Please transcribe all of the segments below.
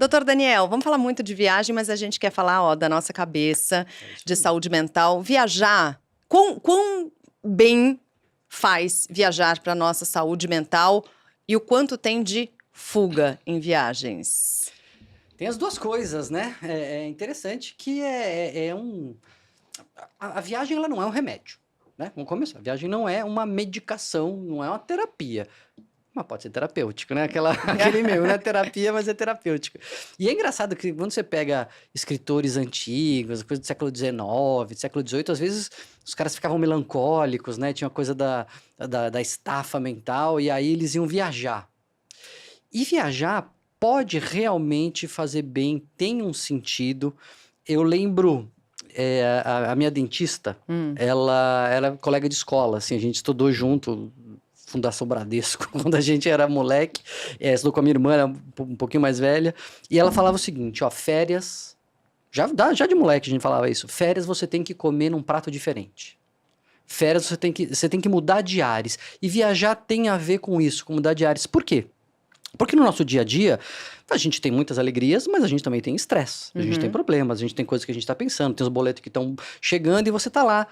Doutor Daniel, vamos falar muito de viagem, mas a gente quer falar, ó, da nossa cabeça, de saúde mental. Viajar, quão bem faz viajar para nossa saúde mental e o quanto tem de fuga em viagens? Tem as duas coisas, né? É interessante que a viagem ela não é um remédio, né? Vamos começar. A viagem não é uma medicação, não é uma terapia. Mas pode ser terapêutico, né? Aquele mesmo, não é terapia, mas é terapêutico. E é engraçado que quando você pega escritores antigos, coisa do século XIX, do século XVIII, às vezes os caras ficavam melancólicos, né? Tinha uma coisa da estafa mental, e aí eles iam viajar. E viajar pode realmente fazer bem, tem um sentido. Eu lembro, a minha dentista, ela era colega de escola, assim, a gente estudou junto, Fundação Bradesco, quando a gente era moleque, estudou com a minha irmã, era um pouquinho mais velha, e ela falava o seguinte, ó, férias, já de moleque a gente falava isso, férias você tem que comer num prato diferente. Férias você tem que mudar de ares. E viajar tem a ver com isso, com mudar de ares. Por quê? Porque no nosso dia a dia, a gente tem muitas alegrias, mas a gente também tem estresse, a gente tem problemas, a gente tem coisas que a gente está pensando, tem os boletos que estão chegando e você está lá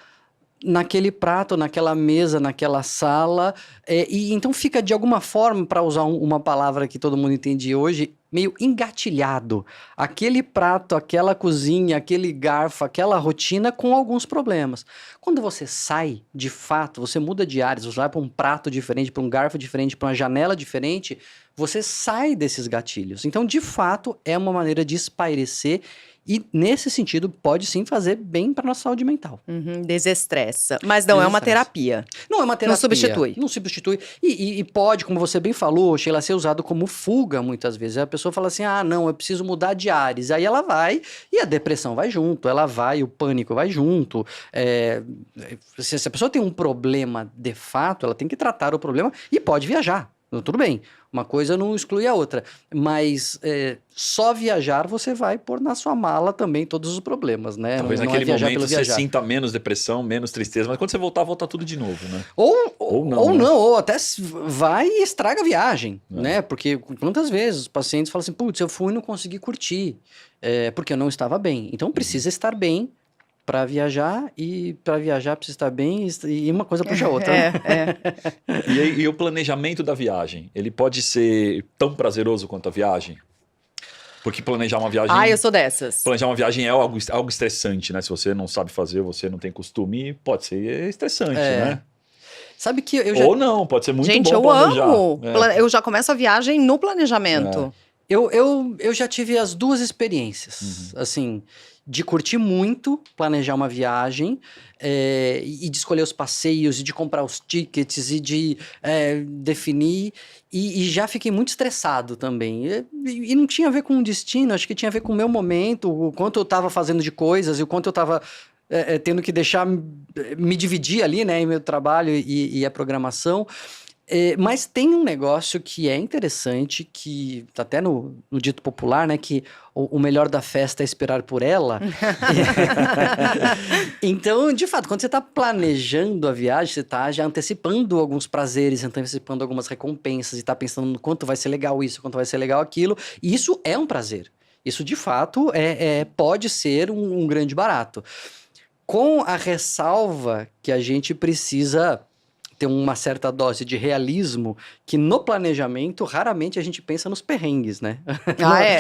naquele prato, naquela mesa, naquela sala, e então fica de alguma forma, para usar uma palavra que todo mundo entende hoje, meio engatilhado. Aquele prato, aquela cozinha, aquele garfo, aquela rotina com alguns problemas. Quando você sai, de fato, você muda de áreas, você vai para um prato diferente, para um garfo diferente, para uma janela diferente, você sai desses gatilhos. Então, de fato, é uma maneira de espairecer e, nesse sentido, pode sim fazer bem para nossa saúde mental. Desestressa. Mas não é uma terapia. Não é uma terapia. Não substitui. Não substitui. E pode, como você bem falou, Sheila, ser usado como fuga muitas vezes. A pessoa fala assim, não, eu preciso mudar de ares. Aí ela vai e a depressão vai junto, ela vai, o pânico vai junto. Se a pessoa tem um problema de fato, ela tem que tratar o problema e pode viajar. Tudo bem, uma coisa não exclui a outra, mas só viajar você vai pôr na sua mala também todos os problemas, né? Talvez naquele momento você sinta menos depressão, menos tristeza, mas quando você voltar, volta tudo de novo, né? Ou até vai e estraga a viagem, né? Porque quantas vezes os pacientes falam assim, putz, eu fui e não consegui curtir, porque eu não estava bem. Então precisa estar bem para viajar, e para viajar precisa estar bem, e uma coisa puxa a outra. E o planejamento da viagem, ele pode ser tão prazeroso quanto a viagem? Porque planejar uma viagem... eu sou dessas. Planejar uma viagem é algo estressante, né? Se você não sabe fazer, você não tem costume, pode ser estressante, né? Sabe que eu já... Ou não, pode ser muito bom planejar. Gente, eu amo! Eu já começo a viagem no planejamento. Eu já tive as duas experiências, assim, de curtir muito, planejar uma viagem, e de escolher os passeios, e de comprar os tickets, e de definir, e já fiquei muito estressado também. E não tinha a ver com o destino, acho que tinha a ver com o meu momento, o quanto eu estava fazendo de coisas, e o quanto eu estava tendo que deixar, me dividir ali, né, em meu trabalho e a programação. Mas tem um negócio que é interessante, que tá até no dito popular, né? Que o melhor da festa é esperar por ela. Então, de fato, quando você tá planejando a viagem, você tá já antecipando alguns prazeres, antecipando algumas recompensas, e tá pensando no quanto vai ser legal isso, quanto vai ser legal aquilo. E isso é um prazer. Isso, de fato, pode ser um grande barato. Com a ressalva que a gente precisa ter uma certa dose de realismo, que no planejamento, raramente a gente pensa nos perrengues, né?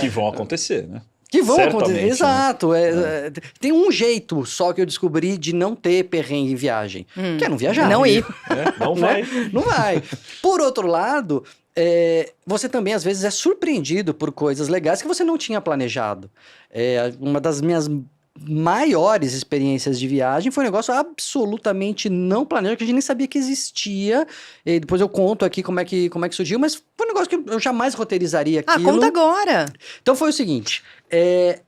Que vão acontecer, né? Que vão acontecer, exato. Né? Tem um jeito só que eu descobri de não ter perrengue em viagem, que é não viajar. Não ir. Não vai. Não vai. Por outro lado, você também às vezes é surpreendido por coisas legais que você não tinha planejado. Uma das minhas maiores experiências de viagem foi um negócio absolutamente não planejado, que a gente nem sabia que existia, e depois eu conto aqui como é que surgiu, mas foi um negócio que eu jamais roteirizaria aquilo. Conta agora! Então foi o seguinte, é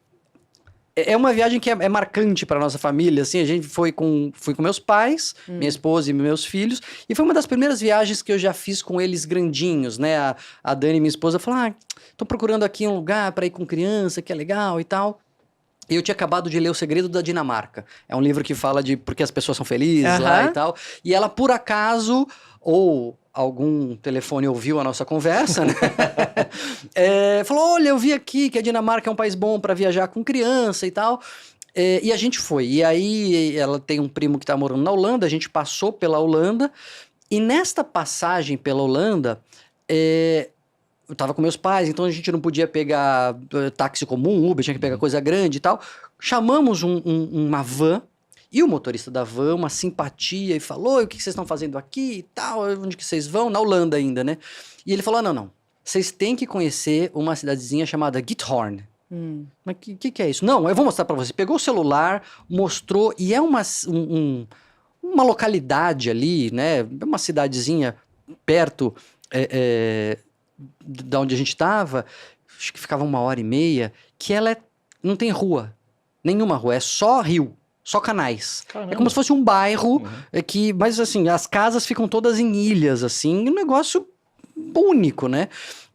uma viagem que é marcante para nossa família, assim, a gente fui com meus pais, minha esposa e meus filhos, e foi uma das primeiras viagens que eu já fiz com eles grandinhos, né, a Dani, minha esposa, falou, tô procurando aqui um lugar para ir com criança, que é legal e tal. Eu tinha acabado de ler O Segredo da Dinamarca. É um livro que fala de porque as pessoas são felizes lá e tal. E ela, por acaso, ou algum telefone ouviu a nossa conversa, né? Falou, olha, eu vi aqui que a Dinamarca é um país bom para viajar com criança e tal. E a gente foi. E aí ela tem um primo que tá morando na Holanda, a gente passou pela Holanda. E nesta passagem pela Holanda, eu tava com meus pais, então a gente não podia pegar táxi comum, Uber, tinha que pegar coisa grande e tal. Chamamos uma van. E o motorista da van, uma simpatia, e falou, o que vocês estão fazendo aqui e tal, onde que vocês vão? Na Holanda ainda, né? E ele falou, não, vocês têm que conhecer uma cidadezinha chamada Giethoorn. Mas o que é isso? Não, eu vou mostrar pra você. Pegou o celular, mostrou, e é uma localidade ali, né? Uma cidadezinha perto da onde a gente estava, acho que ficava 1h30, que ela não tem rua, nenhuma rua, é só rio. Só canais. Caramba. É como se fosse um bairro, mas assim, as casas ficam todas em ilhas, assim, um negócio único, né?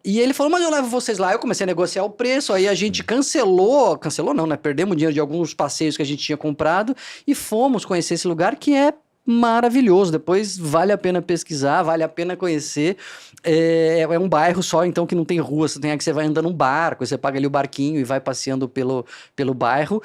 E ele falou, mas eu levo vocês lá. Eu comecei a negociar o preço, aí a gente cancelou não, né? Perdemos dinheiro de alguns passeios que a gente tinha comprado e fomos conhecer esse lugar que é maravilhoso. Depois vale a pena pesquisar, vale a pena conhecer. É um bairro só, então, que não tem rua. Você vai andando num barco, você paga ali o barquinho e vai passeando pelo bairro.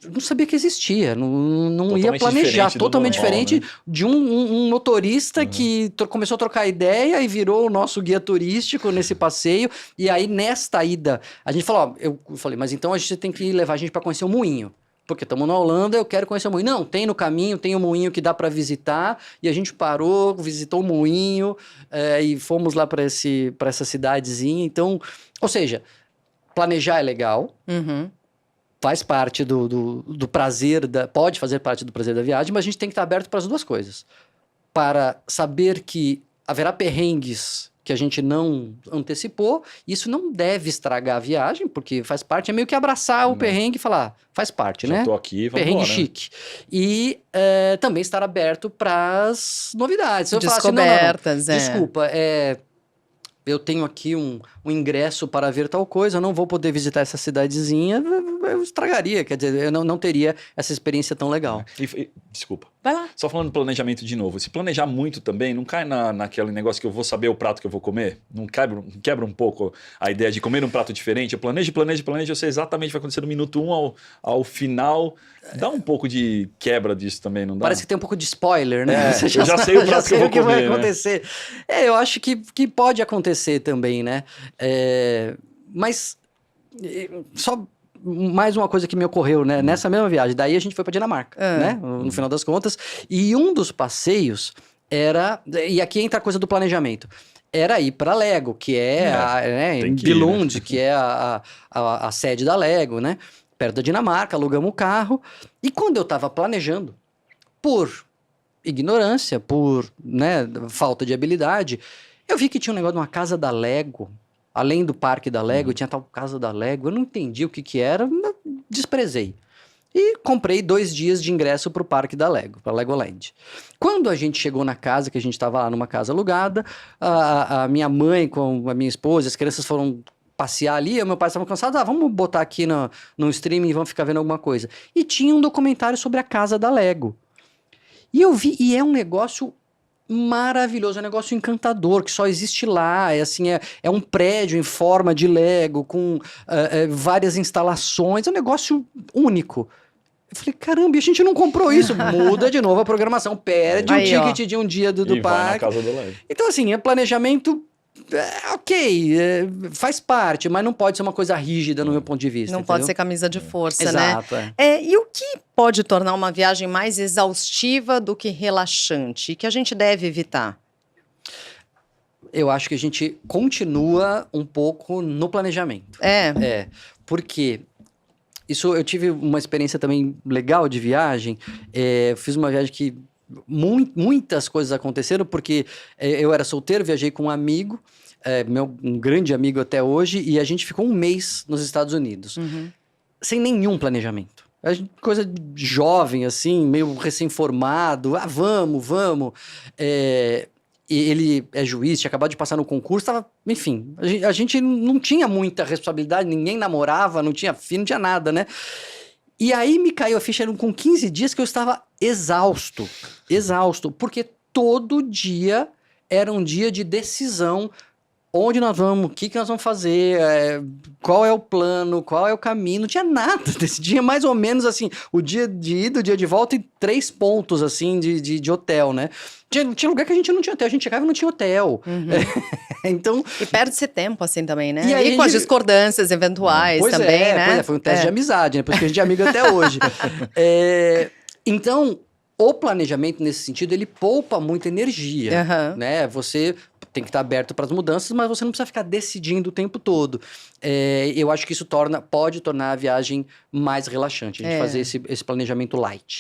Não sabia que existia, não ia planejar, totalmente diferente de um motorista que começou a trocar ideia e virou o nosso guia turístico nesse passeio. E aí, nesta ida, a gente falou, eu falei, mas então a gente tem que levar a gente para conhecer o moinho. Porque estamos na Holanda, eu quero conhecer o moinho. Não, tem no caminho, tem um moinho que dá para visitar. E a gente parou, visitou o moinho e fomos lá para essa cidadezinha. Então, ou seja, planejar é legal. Faz parte do prazer, pode fazer parte do prazer da viagem, mas a gente tem que estar aberto para as duas coisas. Para saber que haverá perrengues que a gente não antecipou, isso não deve estragar a viagem, porque faz parte, é meio que abraçar o perrengue e falar, faz parte, Já né? tô aqui, vamos perrengue embora, chique. E também estar aberto para as novidades. Se eu falar assim, Descobertas, desculpa, eu tenho aqui um ingresso para ver tal coisa, eu não vou poder visitar essa cidadezinha, eu estragaria, quer dizer, eu não teria essa experiência tão legal. Desculpa. Vai lá. Só falando de planejamento de novo. Se planejar muito também, não cai naquele negócio que eu vou saber o prato que eu vou comer? Não quebra um pouco a ideia de comer um prato diferente? Eu planejo, eu sei exatamente o que vai acontecer do minuto 1 ao final. Dá um pouco de quebra disso também, não dá? Parece que tem um pouco de spoiler, né? Eu já sei o prato que eu vou comer, vai acontecer. Eu acho que pode acontecer também, né? Mas só mais uma coisa que me ocorreu, né? Nessa mesma viagem. Daí a gente foi para Dinamarca, né? No final das contas. E um dos passeios era... E aqui entra a coisa do planejamento. Era ir para Lego, que em Billund, né? Que é a sede da Lego, né? Perto da Dinamarca, alugamos o carro. E quando eu estava planejando, por ignorância, por falta de habilidade, eu vi que tinha um negócio de uma casa da Lego. Além do parque da Lego, tinha tal casa da Lego. Eu não entendi o que era, desprezei. E comprei 2 dias de ingresso para o parque da Lego, para Legoland. Quando a gente chegou na casa, que a gente estava lá numa casa alugada, a minha mãe com a minha esposa, as crianças foram passear ali, meu pai estava cansado, vamos botar aqui no streaming e vamos ficar vendo alguma coisa. E tinha um documentário sobre a casa da Lego. E eu vi, e é um negócio maravilhoso, é um negócio encantador, que só existe lá, é um prédio em forma de Lego, com várias instalações, é um negócio único. Eu falei, caramba, e a gente não comprou isso? Muda de novo a programação, perde um ticket de um dia do parque. Vai na casa do Lego. Então, assim, é planejamento... faz parte, mas não pode ser uma coisa rígida no meu ponto de vista. Não entendeu? pode ser camisa de força, Exato, né? E o que pode tornar uma viagem mais exaustiva do que relaxante? Que a gente deve evitar? Eu acho que a gente continua um pouco no planejamento. Porque eu tive uma experiência também legal de viagem. Fiz uma viagem que muitas coisas aconteceram, porque eu era solteiro, viajei com um amigo, um grande amigo até hoje, e a gente ficou 1 mês nos Estados Unidos, sem nenhum planejamento. Coisa jovem, assim, meio recém-formado, vamos. E ele é juiz, tinha acabado de passar no concurso, enfim, a gente não tinha muita responsabilidade, ninguém namorava, não tinha filho, não tinha nada, né? E aí me caiu a ficha, eram com 15 dias que eu estava exausto, porque todo dia era um dia de decisão. Onde nós vamos, o que nós vamos fazer, qual é o plano, qual é o caminho, não tinha nada desse dia, mais ou menos assim, o dia de ida, o dia de volta e 3 pontos, assim, de hotel, né? Tinha lugar que a gente não tinha hotel, a gente chegava e não tinha hotel. Então... E perde-se tempo, assim, também, né? E aí com as discordâncias eventuais pois também, né? Pois é, foi um teste de amizade, né? Por isso que a gente é amigo até hoje. Então, o planejamento, nesse sentido, ele poupa muita energia, né? Você tem que estar aberto para as mudanças, mas você não precisa ficar decidindo o tempo todo. Eu acho que isso pode tornar a viagem mais relaxante, a gente fazer esse planejamento light.